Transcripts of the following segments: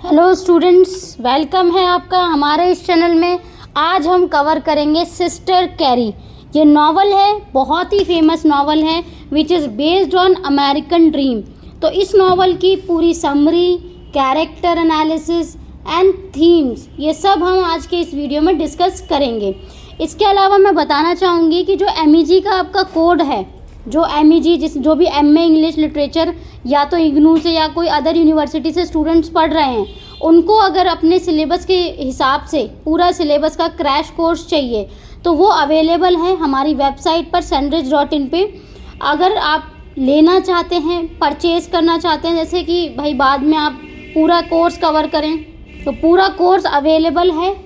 Hello students, welcome है आपका हमारे इस चैनल में। आज हम कवर करेंगे सिस्टर कैरी। ये नावल है, बहुत ही फेमस नावल है विच is based on American dream. तो इस नावल की पूरी summary, character analysis and themes, ये सब हम आज के इस वीडियो में डिस्कस करेंगे। इसके अलावा मैं बताना चाहूँगी कि जो MEG का आपका कोड है, जो MEG जो भी MA इंग्लिश लिटरेचर या तो इग्नू से या कोई अदर यूनिवर्सिटी से स्टूडेंट्स पढ़ रहे हैं, उनको अगर अपने सिलेबस के हिसाब से पूरा सिलेबस का क्रैश कोर्स चाहिए तो वो अवेलेबल है हमारी वेबसाइट पर sunridge.in पे। अगर आप लेना चाहते हैं, परचेज़ करना चाहते हैं, जैसे कि भाई बाद में आप पूरा कोर्स कवर करें, तो पूरा कोर्स अवेलेबल है।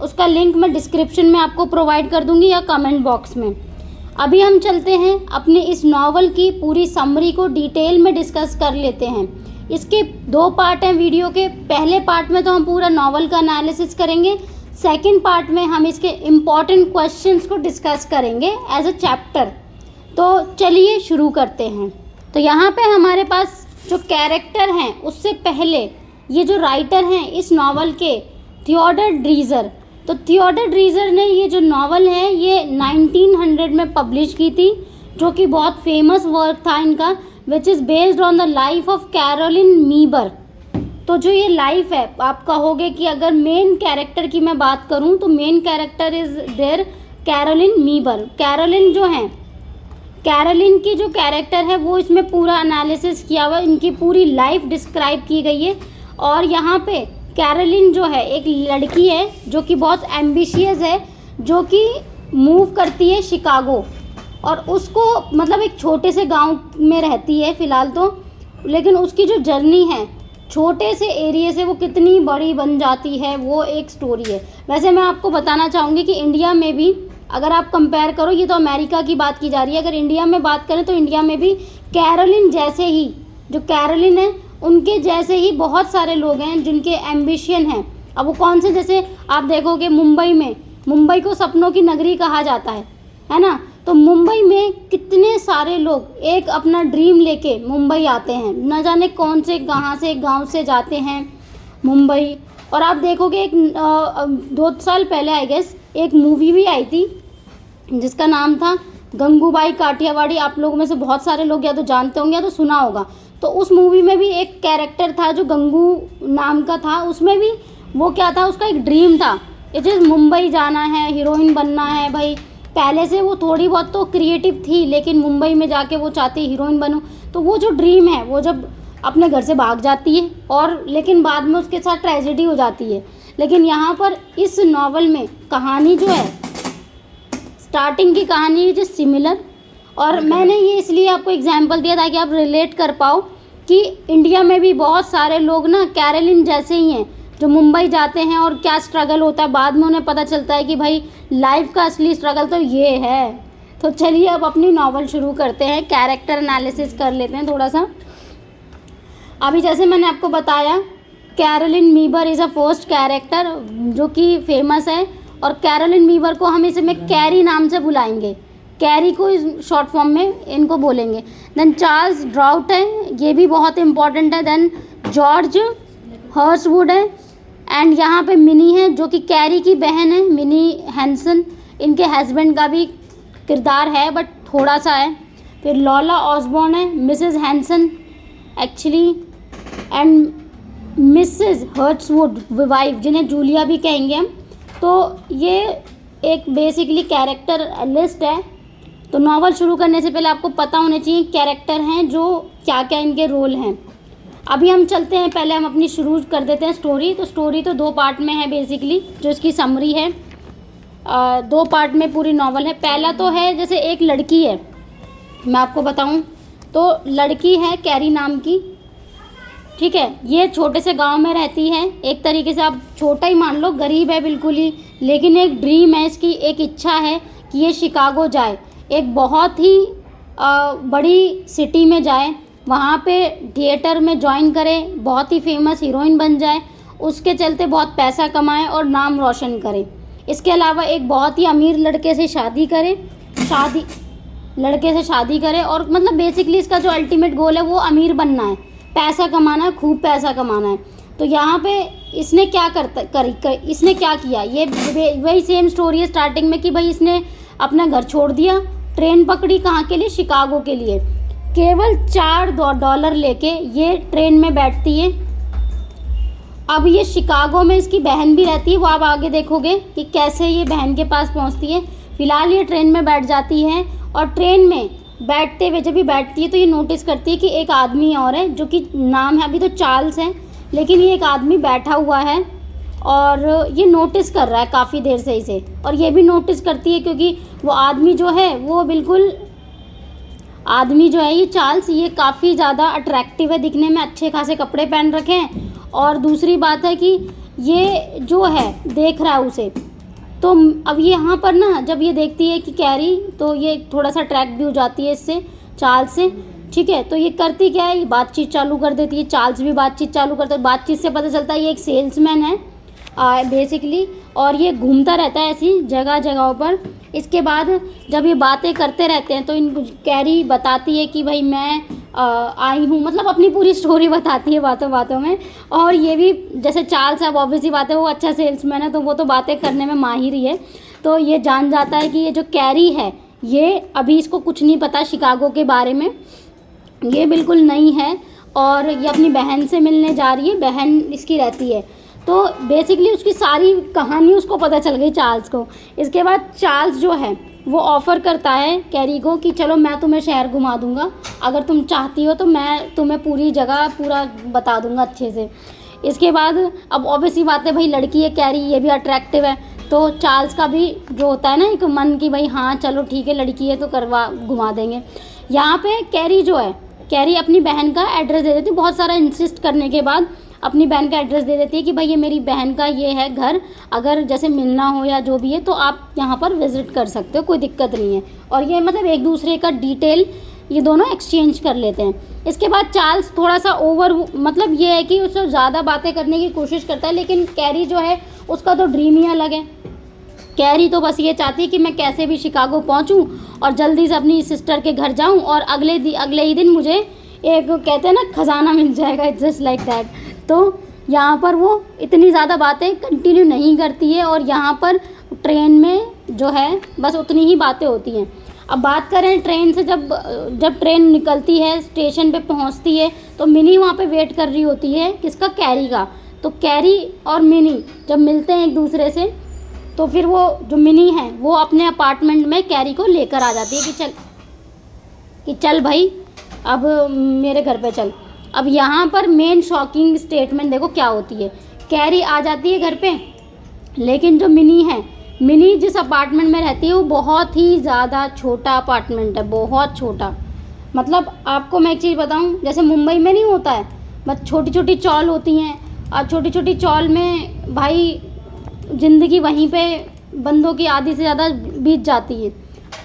उसका लिंक मैं डिस्क्रिप्शन में आपको प्रोवाइड कर दूँगी या कमेंट बॉक्स में। अभी हम चलते हैं अपने इस नावल की पूरी समरी को डिटेल में डिस्कस कर लेते हैं। इसके 2 पार्ट हैं वीडियो के। पहले पार्ट में तो हम पूरा नावल का एनालिसिस करेंगे, सेकंड पार्ट में हम इसके इम्पॉर्टेंट क्वेश्चंस को डिस्कस करेंगे एज अ चैप्टर। तो चलिए शुरू करते हैं। तो यहाँ पे हमारे पास जो कैरेक्टर हैं, उससे पहले ये जो राइटर हैं इस नावल के, थियोडर ड्रीजर। तो थियोडर ड्रीजर ने ये जो नावल है ये 1900 में पब्लिश की थी, जो कि बहुत फेमस वर्क था इनका, which is based on the life of Caroline Meeber. तो जो ये लाइफ है, आप कहोगे कि अगर मेन कैरेक्टर की मैं बात करूं तो main character is there Caroline Meeber. Caroline जो है, कैरोलिन की जो कैरेक्टर है वो इसमें पूरा एनालिसिस किया हुआ है, इनकी पूरी लाइफ डिस्क्राइब की गई है। और यहाँ पे कैरोलिन जो है एक लड़की है जो कि बहुत एम्बिशियस है, जो कि मूव करती है शिकागो, और उसको मतलब एक छोटे से गांव में रहती है फ़िलहाल तो, लेकिन उसकी जो जर्नी है छोटे से एरिया से वो कितनी बड़ी बन जाती है, वो एक स्टोरी है। वैसे मैं आपको बताना चाहूँगी कि इंडिया में भी अगर आप कंपेयर करो, ये तो अमेरिका की बात की जा रही है, अगर इंडिया में बात करें तो इंडिया में भी कैरोलिन जैसे ही, जो कैरोलिन है उनके जैसे ही बहुत सारे लोग हैं जिनके एम्बिशन हैं। अब वो कौन से, जैसे आप देखोगे मुंबई में, मुंबई को सपनों की नगरी कहा जाता है ना। तो मुंबई में कितने सारे लोग एक अपना ड्रीम लेके मुंबई आते हैं, न जाने कौन से कहाँ से गांव से जाते हैं मुंबई। और आप देखोगे एक 2 साल पहले आई गेस एक मूवी भी आई थी जिसका नाम था गंगूबाई काठियावाड़ी। आप लोगों में से बहुत सारे लोग या तो जानते होंगे या तो सुना होगा। तो उस मूवी में भी एक कैरेक्टर था जो गंगू नाम का था, उसमें भी वो क्या था, उसका एक ड्रीम था, इट इज़ मुंबई जाना है, हीरोइन बनना है। भाई पहले से वो थोड़ी बहुत तो क्रिएटिव थी, लेकिन मुंबई में जाके वो चाहती हीरोइन बनूं। तो वो जो ड्रीम है वो जब अपने घर से भाग जाती है, और लेकिन बाद में उसके साथ ट्रेजेडी हो जाती है। लेकिन यहाँ पर इस नावल में कहानी जो है, स्टार्टिंग की कहानी इज सिमिलर, और मैंने ये इसलिए आपको एग्जांपल दिया ताकि आप रिलेट कर पाओ कि इंडिया में भी बहुत सारे लोग ना कैरोलिन जैसे ही हैं जो मुंबई जाते हैं, और क्या स्ट्रगल होता है बाद में उन्हें पता चलता है कि भाई लाइफ का असली स्ट्रगल तो ये है। तो चलिए अब अपनी नावल शुरू करते हैं, कैरेक्टर एनालिसिस कर लेते हैं थोड़ा सा। अभी जैसे मैंने आपको बताया, Caroline Meeber is a first character जो कि फेमस है, और कैरोलिन मीबर को हम इसमें कैरी नाम से बुलाएंगे, कैरी को इस शॉर्ट फॉर्म में इनको बोलेंगे। देन चार्ल्स ड्राउट है, ये भी बहुत इंपॉर्टेंट है। देन जॉर्ज हर्सवुड है, एंड यहाँ पे मिनी है जो कि कैरी की बहन है, मिनी हैंसन। इनके हस्बैंड का भी किरदार है बट थोड़ा सा है। फिर लॉला ऑसबॉर्न है, Mrs Hanson actually, and Mrs Hurstwood wife, जिन्हें जूलिया भी कहेंगे हम। तो ये एक बेसिकली कैरेक्टर लिस्ट है। तो नावल शुरू करने से पहले आपको पता होने चाहिए कैरेक्टर हैं जो क्या क्या इनके रोल हैं। अभी हम चलते हैं, पहले हम अपनी शुरू कर देते हैं स्टोरी। तो स्टोरी तो 2 पार्ट में है बेसिकली, जो इसकी समरी है 2 पार्ट में पूरी नावल है। पहला तो है, जैसे एक लड़की है, मैं आपको बताऊं तो लड़की है कैरी नाम की, ठीक है। ये छोटे से गांव में रहती है, एक तरीके से आप छोटा ही मान लो, गरीब है बिल्कुल ही, लेकिन एक ड्रीम है इसकी, एक इच्छा है कि ये शिकागो जाए, एक बहुत ही बड़ी सिटी में जाए, वहाँ पे थिएटर में ज्वाइन करे, बहुत ही फेमस हीरोइन बन जाए, उसके चलते बहुत पैसा कमाए और नाम रोशन करे। इसके अलावा एक बहुत ही अमीर लड़के से शादी करे, और मतलब बेसिकली इसका जो अल्टीमेट गोल है वो अमीर बनना है, पैसा कमाना है, खूब पैसा कमाना है। तो यहाँ पे इसने क्या इसने क्या किया, ये वही सेम स्टोरी है स्टार्टिंग में कि भाई इसने अपना घर छोड़ दिया, ट्रेन पकड़ी, कहाँ के लिए, शिकागो के लिए। केवल $4 लेके ये ट्रेन में बैठती है। अब ये शिकागो में इसकी बहन भी रहती है, वो आप आगे देखोगे कि कैसे ये बहन के पास पहुंचती है। फिलहाल ये ट्रेन में बैठ जाती है और ट्रेन में बैठते हुए जब ये बैठती है तो ये नोटिस करती है कि एक आदमी और है, जो कि नाम है अभी तो चार्ल्स है, लेकिन ये एक आदमी बैठा हुआ है और ये नोटिस कर रहा है काफ़ी देर से इसे। और ये भी नोटिस करती है क्योंकि वो आदमी जो है वो बिल्कुल, आदमी जो है ये चार्ल्स, ये काफ़ी ज़्यादा अट्रैक्टिव है दिखने में, अच्छे खासे कपड़े पहन रखे हैं। और दूसरी बात है कि ये जो है देख रहा है उसे। तो अब ये यहाँ पर ना जब ये देखती है कि कैरी, तो ये थोड़ा सा अट्रैक्ट भी हो जाती है इससे, चार्ल्स से, ठीक है। तो ये करती क्या है, ये बातचीत चालू कर देती है, चार्ल्स भी बातचीत चालू करता है। बातचीत से पता चलता है ये एक सेल्समैन है बेसिकली, और ये घूमता रहता है ऐसी जगह जगहों पर। इसके बाद जब ये बातें करते रहते हैं तो इन कैरी बताती है कि भाई मैं आई हूँ, मतलब अपनी पूरी स्टोरी बताती है बातों बातों में। और ये भी जैसे चार्ल्स है, ऑब्वियसली बात है, वो अच्छा सेल्समैन है तो वो तो बातें करने में माहिर ही है। तो ये जान जाता है कि ये जो कैरी है ये अभी इसको कुछ नहीं पता शिकागो के बारे में, ये बिल्कुल नई है और ये अपनी बहन से मिलने जा रही है, बहन इसकी रहती है। तो बेसिकली उसकी सारी कहानी उसको पता चल गई चार्ल्स को। इसके बाद चार्ल्स जो है वो ऑफ़र करता है कैरी को कि चलो मैं तुम्हें शहर घुमा दूंगा, अगर तुम चाहती हो तो मैं तुम्हें पूरी जगह पूरा बता दूंगा अच्छे से। इसके बाद अब ऑब्वियसली बात है भाई, लड़की है कैरी, ये भी अट्रैक्टिव है, तो चार्ल्स का भी जो होता है ना एक मन कि भाई हाँ चलो ठीक है, लड़की है तो घुमा देंगे। यहाँ पे कैरी जो है, कैरी अपनी बहन का एड्रेस दे देती है, बहुत सारा इंसिस्ट करने के बाद अपनी बहन का एड्रेस दे देती है कि भाई ये मेरी बहन का ये है घर, अगर जैसे मिलना हो या जो भी है तो आप यहाँ पर विज़िट कर सकते हो, कोई दिक्कत नहीं है। और ये मतलब एक दूसरे का डिटेल ये दोनों एक्सचेंज कर लेते हैं। इसके बाद चार्ल्स थोड़ा सा मतलब ये है कि उससे ज़्यादा बातें करने की कोशिश करता है, लेकिन कैरी जो है उसका तो ड्रीम ही अलग है। कैरी तो बस ये चाहती है कि मैं कैसे भी शिकागो पहुँचूँ और जल्दी से अपनी सिस्टर के घर जाऊँ और अगले ही दिन मुझे एक कहते हैं ना खजाना मिल जाएगा, इट्स जस्ट लाइक दैट। तो यहाँ पर वो इतनी ज़्यादा बातें कंटिन्यू नहीं करती है और यहाँ पर ट्रेन में जो है बस उतनी ही बातें होती हैं। अब बात करें ट्रेन से, जब ट्रेन निकलती है स्टेशन पे पहुँचती है तो मिनी वहाँ पे वेट कर रही होती है, किसका, कैरी का। तो कैरी और मिनी जब मिलते हैं एक दूसरे से तो फिर वो जो मिनी है वो अपने अपार्टमेंट में कैरी को लेकर आ जाती है कि चल भाई अब मेरे घर पे चल। अब यहाँ पर मेन शॉकिंग स्टेटमेंट देखो क्या होती है। कैरी आ जाती है घर पे, लेकिन जो मिनी है, मिनी जिस अपार्टमेंट में रहती है वो बहुत ही ज़्यादा छोटा अपार्टमेंट है, बहुत छोटा। मतलब आपको मैं एक चीज़ बताऊँ, जैसे मुंबई में नहीं होता है बस छोटी छोटी चॉल होती हैं, और छोटी छोटी चॉल में भाई ज़िंदगी वहीं पे बंदों की आधी से ज़्यादा बीत जाती है।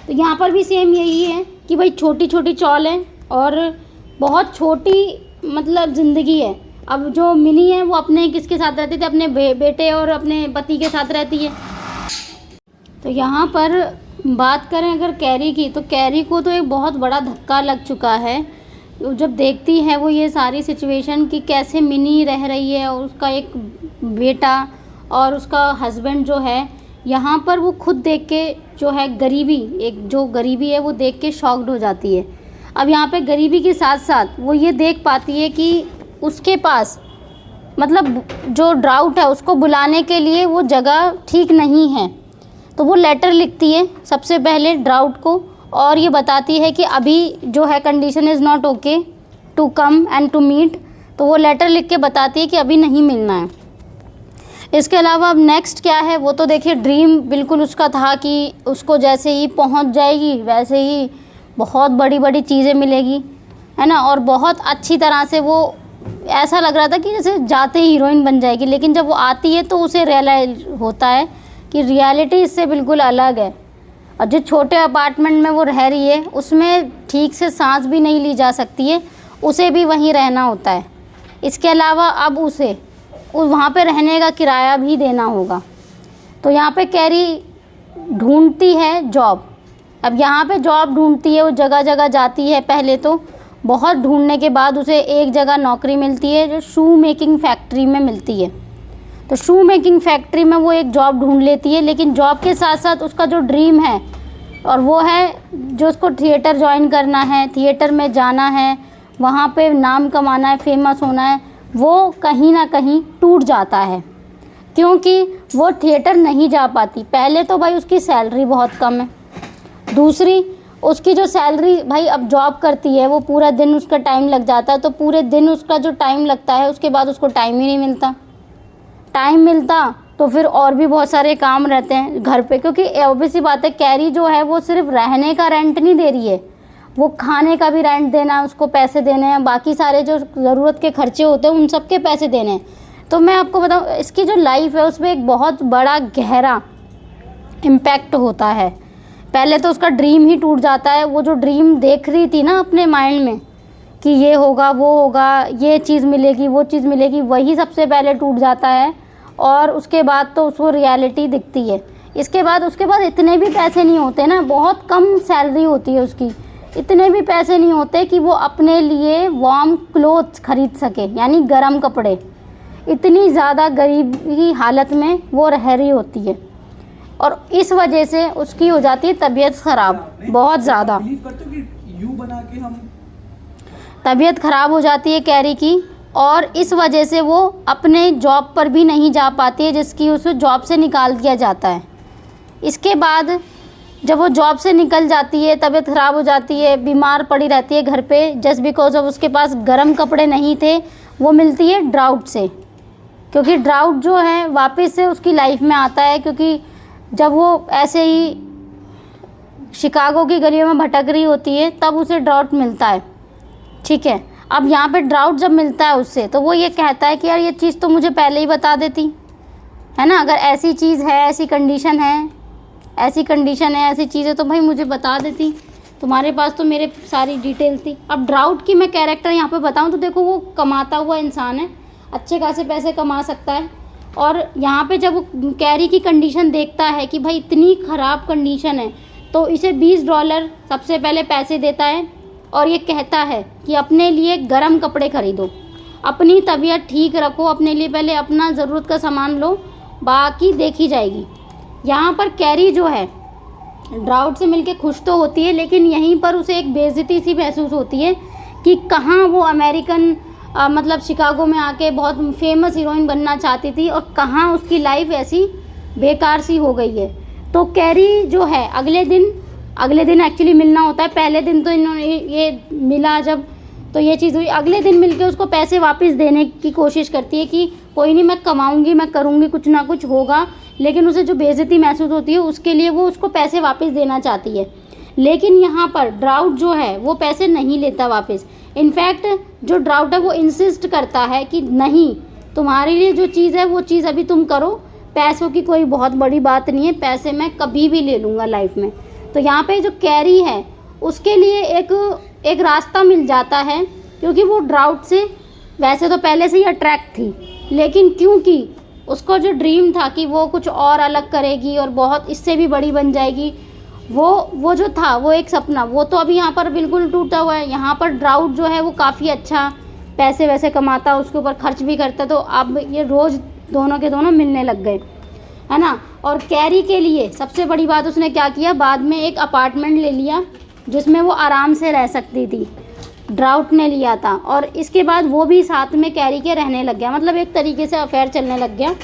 तो यहाँ पर भी सेम यही है कि भाई छोटी छोटी चॉल है और बहुत छोटी मतलब ज़िंदगी है। अब जो मिनी है वो अपने किसके साथ रहती थी, अपने बेटे और अपने पति के साथ रहती है। तो यहाँ पर बात करें अगर कैरी की, तो कैरी को तो एक बहुत बड़ा धक्का लग चुका है जब देखती है वो ये सारी सिचुएशन कि कैसे मिनी रह रही है और उसका एक बेटा और उसका हस्बैंड जो है। यहाँ पर वो खुद देख के जो है गरीबी, एक जो गरीबी है वो देख के शॉक्ड हो जाती है। अब यहाँ पे गरीबी के साथ साथ वो ये देख पाती है कि उसके पास मतलब जो ड्राउट है उसको बुलाने के लिए वो जगह ठीक नहीं है। तो वो लेटर लिखती है सबसे पहले ड्राउट को और ये बताती है कि अभी जो है condition is not okay to come and to meet. तो वो लेटर लिख के बताती है कि अभी नहीं मिलना है। इसके अलावा अब नेक्स्ट क्या है वो तो देखिए, ड्रीम बिल्कुल उसका था कि उसको जैसे ही पहुंच जाएगी वैसे ही बहुत बड़ी बड़ी चीज़ें मिलेगी, है ना, और बहुत अच्छी तरह से वो ऐसा लग रहा था कि जैसे जाते ही हीरोइन बन जाएगी। लेकिन जब वो आती है तो उसे रियलाइज होता है कि रियलिटी इससे बिल्कुल अलग है और जिस छोटे अपार्टमेंट में वो रह रही है उसमें ठीक से सांस भी नहीं ली जा सकती है, उसे भी वहीं रहना होता है। इसके अलावा अब उसे वहाँ पे रहने का किराया भी देना होगा। तो यहाँ पे कैरी ढूंढती है जॉब। अब यहाँ पे जॉब ढूंढती है, वो जगह जगह जाती है। पहले तो बहुत ढूंढने के बाद उसे एक जगह नौकरी मिलती है जो शू मेकिंग फैक्ट्री में मिलती है। तो शू मेकिंग फैक्ट्री में वो एक जॉब ढूंढ लेती है, लेकिन जॉब के साथ साथ उसका जो ड्रीम है और वो है जो उसको थिएटर ज्वाइन करना है, थिएटर में जाना है, वहाँ पे नाम कमाना है, फेमस होना है, वो कहीं ना कहीं टूट जाता है क्योंकि वो थिएटर नहीं जा पाती। पहले तो भाई उसकी सैलरी बहुत कम है, दूसरी उसकी जो सैलरी, भाई अब जॉब करती है वो पूरा दिन उसका टाइम लग जाता है, तो पूरे दिन उसका जो टाइम लगता है उसके बाद उसको टाइम ही नहीं मिलता। टाइम मिलता तो फिर और भी बहुत सारे काम रहते हैं घर पे, क्योंकि ऑब्वियस सी बात है कैरी जो है वो सिर्फ रहने का रेंट नहीं दे रही है, वो खाने का भी रेंट देना है, उसको पैसे देने हैं, बाकी सारे जो ज़रूरत के खर्चे होते हैं उन सब के पैसे देने हैं। तो मैं आपको बताऊँ, इसकी जो लाइफ है उसमें एक बहुत बड़ा गहरा इम्पैक्ट होता है। पहले तो उसका ड्रीम ही टूट जाता है। वो जो ड्रीम देख रही थी ना अपने माइंड में कि ये होगा, वो होगा, ये चीज़ मिलेगी, वो चीज़ मिलेगी, वही सबसे पहले टूट जाता है और उसके बाद तो उसको रियलिटी दिखती है। इसके बाद उसके पास इतने भी पैसे नहीं होते ना, बहुत कम सैलरी होती है उसकी, इतने भी पैसे नहीं होते कि वो अपने लिए वार्म क्लोथ्स खरीद सके, यानी गर्म कपड़े। इतनी ज़्यादा गरीबी हालत में वो रह रही होती है और इस वजह से उसकी हो जाती है तबीयत ख़राब, बहुत ज़्यादा तबीयत ख़राब हो जाती है कैरी की, और इस वजह से वो अपने जॉब पर भी नहीं जा पाती है जिसकी उसे जॉब से निकाल दिया जाता है। इसके बाद जब वो जॉब से निकल जाती है, तबीयत ख़राब हो जाती है, बीमार पड़ी रहती है घर पे, जस्ट बिकॉज ऑफ उसके पास गर्म कपड़े नहीं थे। वो मिलती है ड्राउट से, क्योंकि ड्राउट जो है वापस से उसकी लाइफ में आता है, क्योंकि जब वो ऐसे ही शिकागो की गलियों में भटक रही होती है तब उसे ड्राउट मिलता है। ठीक है, अब यहाँ पे ड्राउट जब मिलता है उससे तो वो ये कहता है कि यार ये चीज़ तो मुझे पहले ही बता देती, है ना, अगर ऐसी चीज़ है, ऐसी कंडीशन है, ऐसी चीज़ है तो भाई मुझे बता देती, तुम्हारे पास तो मेरे सारी डिटेल थी। अब ड्राउट की मैं कैरेक्टर यहाँ पे बताऊँ तो देखो, वो कमाता हुआ इंसान है, अच्छे खासे पैसे कमा सकता है, और यहाँ पे जब वो कैरी की कंडीशन देखता है कि भाई इतनी ख़राब कंडीशन है तो इसे $20 सबसे पहले पैसे देता है और ये कहता है कि अपने लिए गर्म कपड़े खरीदो, अपनी तबीयत ठीक रखो, अपने लिए पहले अपना ज़रूरत का सामान लो, बाकी देखी जाएगी। यहाँ पर कैरी जो है ड्राउट से मिलके खुश तो होती है, लेकिन यहीं पर उसे एक बेइज्जती सी महसूस होती है कि कहाँ वो अमेरिकन मतलब शिकागो में आके बहुत फेमस हीरोइन बनना चाहती थी और कहाँ उसकी लाइफ ऐसी बेकार सी हो गई है। तो कैरी जो है अगले दिन एक्चुअली मिलना होता है, पहले दिन तो इन्होंने ये मिला जब, तो ये चीज़ हुई, अगले दिन मिलके उसको पैसे वापस देने की कोशिश करती है कि कोई नहीं, मैं कमाऊंगी, मैं करूंगी, कुछ ना कुछ होगा, लेकिन उसे जो बेइज्जती महसूस होती है उसके लिए वो उसको पैसे वापस देना चाहती है। लेकिन यहाँ पर ड्राउट जो है वो पैसे नहीं लेता वापस। इनफैक्ट जो ड्राउट है वो इंसिस्ट करता है कि नहीं, तुम्हारे लिए जो चीज़ है वो चीज़ अभी तुम करो, पैसों की कोई बहुत बड़ी बात नहीं है, पैसे मैं कभी भी ले लूँगा लाइफ में। तो यहाँ पे जो कैरी है उसके लिए एक रास्ता मिल जाता है, क्योंकि वो ड्राउट से वैसे तो पहले से ही अट्रैक्ट थी, लेकिन क्योंकि उसका जो ड्रीम था कि वो कुछ और अलग करेगी और बहुत इससे भी बड़ी बन जाएगी, वो जो था वो एक सपना, वो तो अभी यहाँ पर बिल्कुल टूटा हुआ है। यहाँ पर ड्राउट जो है वो काफ़ी अच्छा पैसे वैसे कमाता, उसके ऊपर खर्च भी करता, तो अब ये रोज़ दोनों के दोनों मिलने लग गए, है ना। और कैरी के लिए सबसे बड़ी बात उसने क्या किया, बाद में एक अपार्टमेंट ले लिया जिसमें वो आराम से रह सकती थी, ड्राउट ने लिया था, और इसके बाद वो भी साथ में कैरी के रहने लग गया, मतलब एक तरीके से अफेयर चलने लग गया।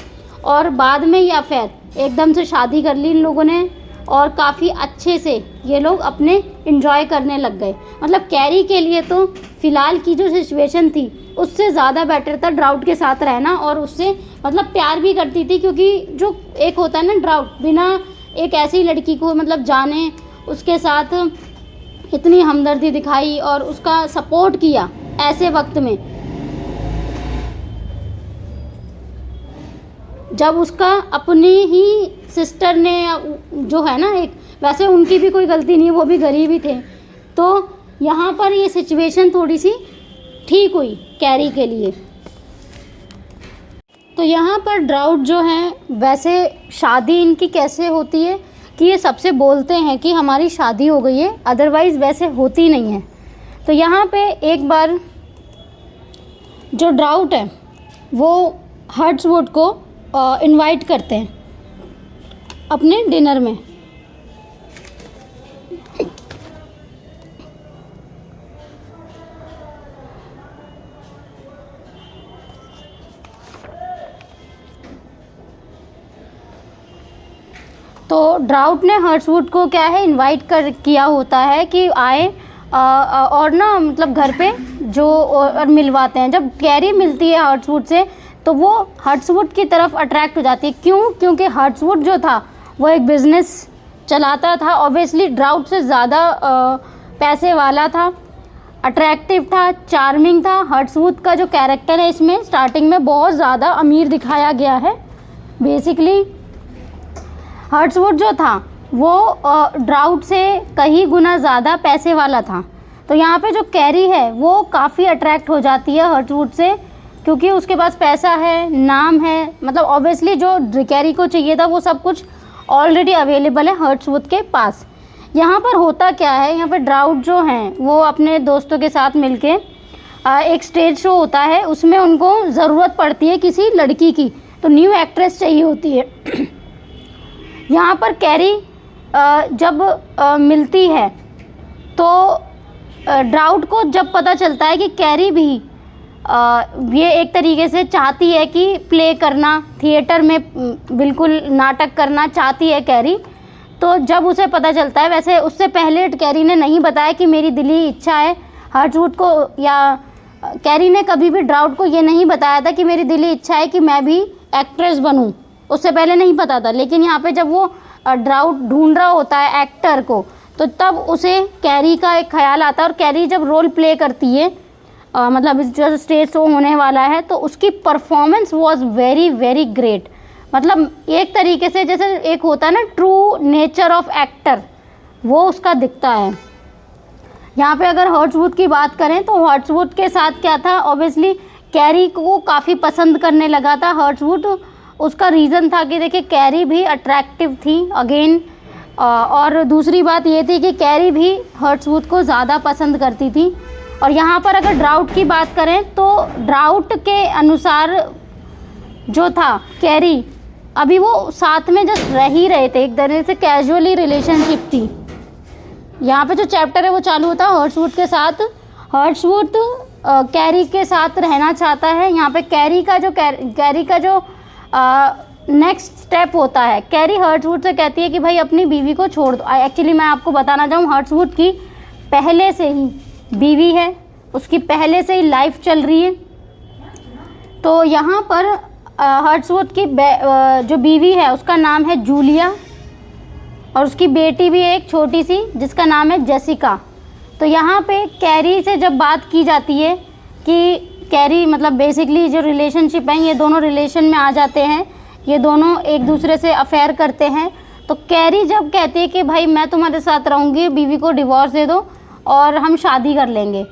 और बाद में ये अफेयर एकदम से शादी कर ली इन लोगों ने और काफ़ी अच्छे से ये लोग अपने एंजॉय करने लग गए। मतलब कैरी के लिए तो फ़िलहाल की जो सिचुएशन थी उससे ज़्यादा बेटर था ड्राउट के साथ रहना, और उससे मतलब प्यार भी करती थी, क्योंकि जो एक होता है ना ड्राउट, बिना एक ऐसी लड़की को मतलब जाने उसके साथ इतनी हमदर्दी दिखाई और उसका सपोर्ट किया ऐसे वक्त में जब उसका अपनी ही सिस्टर ने जो है ना, एक वैसे उनकी भी कोई गलती नहीं, वो भी गरीब ही थे, तो यहाँ पर ये सिचुएशन थोड़ी सी ठीक हुई कैरी के लिए। तो यहाँ पर ड्राउट जो है, वैसे शादी इनकी कैसे होती है कि ये सबसे बोलते हैं कि हमारी शादी हो गई है, अदरवाइज़ वैसे होती नहीं है। तो यहाँ पे एक बार जो ड्राउट है वो हर्ट्सवुड को इनवाइट करते हैं अपने डिनर में। तो ड्राउट ने हर्ट्सवुड को क्या है इनवाइट कर किया होता है कि आए और ना मतलब घर पे जो और मिलवाते हैं। जब कैरी मिलती है हर्ट्सवुड से तो वो हर्ट्सवुड की तरफ अट्रैक्ट हो जाती है। क्यों? क्योंकि हर्ट्सवुड जो था वो एक बिज़नेस चलाता था, ऑब्वियसली ड्राउट से ज़्यादा पैसे वाला था, अट्रैक्टिव था, चार्मिंग था। हर्ट्सवुड का जो कैरेक्टर है इसमें स्टार्टिंग में बहुत ज़्यादा अमीर दिखाया गया है। बेसिकली हर्ट्सवुड जो था वो ड्राउट से कई गुना ज़्यादा पैसे वाला था। तो यहाँ पे जो कैरी है वो काफ़ी अट्रैक्ट हो जाती है हर्ट्सवुड से, क्योंकि उसके पास पैसा है, नाम है, मतलब ऑब्वियसली जो कैरी को चाहिए था वो सब कुछ ऑलरेडी अवेलेबल है हर्ट्सवुड के पास। यहाँ पर होता क्या है, यहाँ पर ड्राउट जो हैं वो अपने दोस्तों के साथ मिलके एक स्टेज शो होता है, उसमें उनको ज़रूरत पड़ती है किसी लड़की की, तो न्यू एक्ट्रेस चाहिए होती है। यहाँ पर कैरी जब मिलती है तो ड्राउट को जब पता चलता है कि कैरी भी ये एक तरीके से चाहती है कि प्ले करना, थिएटर में बिल्कुल नाटक करना चाहती है कैरी। तो जब उसे पता चलता है, वैसे उससे पहले कैरी ने नहीं बताया कि मेरी दिली इच्छा है हर्ट्सवुड को, या कैरी ने कभी भी ड्राउट को ये नहीं बताया था कि मेरी दिली इच्छा है कि मैं भी एक्ट्रेस बनूं, उससे पहले नहीं पता था। लेकिन यहाँ पे जब वो ड्राउट ढूंढ रहा होता है एक्टर को, तो तब उसे कैरी का एक ख्याल आता है, और कैरी जब रोल प्ले करती है मतलब जो स्टेज शो होने वाला है, तो उसकी performance was very very great. मतलब एक तरीके से जैसे एक होता है ना ट्रू नेचर ऑफ एक्टर, वो उसका दिखता है। यहाँ पे अगर हर्ट्सवुड की बात करें तो हर्ट्सवुड के साथ क्या था, ऑब्वियसली कैरी को काफ़ी पसंद करने लगा था हर्ट्सवुड। उसका रीज़न था कि देखिए कैरी भी अट्रैक्टिव थी अगेन, और दूसरी बात ये थी कि कैरी भी हर्ट्सवुड को ज़्यादा पसंद करती थी। और यहाँ पर अगर ड्राउट की बात करें तो ड्राउट के अनुसार जो था कैरी, अभी वो साथ में जस्ट रह ही रहे थे, एक तरह से कैजुअली रिलेशनशिप थी। यहाँ पे जो चैप्टर है वो चालू होता है हर्ट्सवुड के साथ। हर्ट्सवुड कैरी के साथ रहना चाहता है। यहाँ पे कैरी का जो नेक्स्ट स्टेप होता है, कैरी हर्ट्सवुड से कहती है कि भाई अपनी बीवी को छोड़ दो। एक्चुअली मैं आपको बताना चाहूँ, हर्ट्सवुड की पहले से ही बीवी है, उसकी पहले से ही लाइफ चल रही है। तो यहाँ पर हर्ट्सवुड की जो बीवी है उसका नाम है जूलिया, और उसकी बेटी भी है एक छोटी सी जिसका नाम है जेसिका। तो यहाँ पे कैरी से जब बात की जाती है कि कैरी मतलब बेसिकली जो रिलेशनशिप है, ये दोनों रिलेशन में आ जाते हैं, ये दोनों एक दूसरे से अफेयर करते हैं। तो कैरी जब कहती है कि भाई मैं तुम्हारे साथ रहूँगी, बीवी को डिवोर्स दे दो और हम शादी कर लेंगे,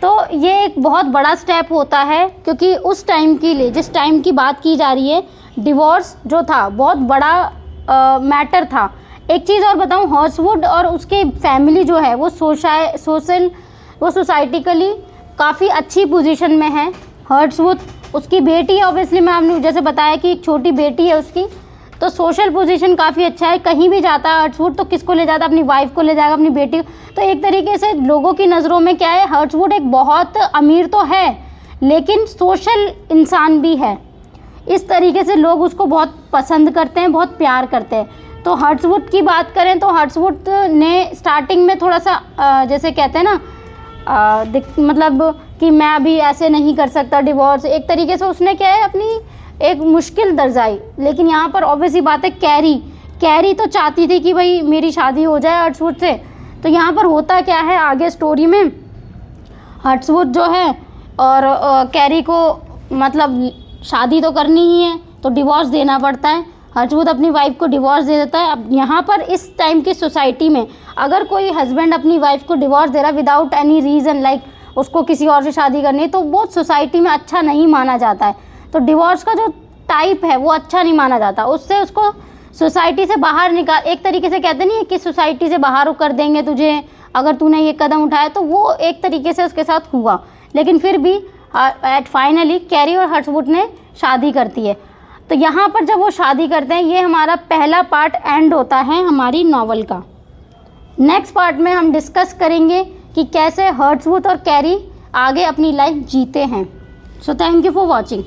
तो ये एक बहुत बड़ा स्टेप होता है, क्योंकि उस टाइम के लिए, जिस टाइम की बात की जा रही है, डिवोर्स जो था बहुत बड़ा मैटर था। एक चीज़ और बताऊँ, हर्ट्सवुड और उसके फैमिली जो है वो सोसाइटिकली काफ़ी अच्छी पोजीशन में है। हर्ट्सवुड, उसकी बेटी है, ऑब्वियसली मैं आपने जैसे बताया कि एक छोटी बेटी है उसकी, तो सोशल पोजीशन काफ़ी अच्छा है। कहीं भी जाता है हर्ट्सवुड तो किसको ले जाता है, अपनी वाइफ को ले जाएगा, अपनी बेटी को। तो एक तरीके से लोगों की नज़रों में क्या है, हर्ट्सवुड एक बहुत अमीर तो है लेकिन सोशल इंसान भी है। इस तरीके से लोग उसको बहुत पसंद करते हैं, बहुत प्यार करते हैं। तो हर्ट्सवुड की बात करें तो हर्ट्सवुड ने स्टार्टिंग में थोड़ा सा जैसे कहते हैं ना मतलब कि मैं अभी ऐसे नहीं कर सकता डिवोर्स, एक तरीके से उसने क्या है अपनी एक मुश्किल दर्जाई। लेकिन यहाँ पर ऑब्वियसली बात है, कैरी तो चाहती थी कि भाई मेरी शादी हो जाए हर्ट्सवुड से। तो यहाँ पर होता क्या है आगे स्टोरी में, हर्ट्सवुड जो है और कैरी को मतलब शादी तो करनी ही है, तो डिवोर्स देना पड़ता है। हर्ट्सवुड अपनी वाइफ को डिवोर्स दे देता है। अब यहाँ पर इस टाइम की सोसाइटी में अगर कोई हस्बैंड अपनी वाइफ को डिवोर्स दे रहा है विदाउट एनी रीज़न, लाइक उसको किसी और से शादी करनी है, तो वो सोसाइटी में अच्छा नहीं माना जाता है। तो डिवोर्स का जो टाइप है वो अच्छा नहीं माना जाता, उससे उसको सोसाइटी से बाहर निकाल, एक तरीके से कहते नहीं है कि सोसाइटी से बाहर कर देंगे तुझे, अगर तूने ये कदम उठाया, तो वो एक तरीके से उसके साथ हुआ, लेकिन फिर भी एट फाइनली कैरी और हर्टवुड ने शादी करती है। तो यहाँ पर जब वो शादी करते हैं, ये हमारा पहला पार्ट एंड होता है हमारी नॉवल का। नेक्स्ट पार्ट में हम डिस्कस करेंगे कि कैसे हर्टवुड और कैरी आगे अपनी लाइफ जीते हैं। So thank you for watching.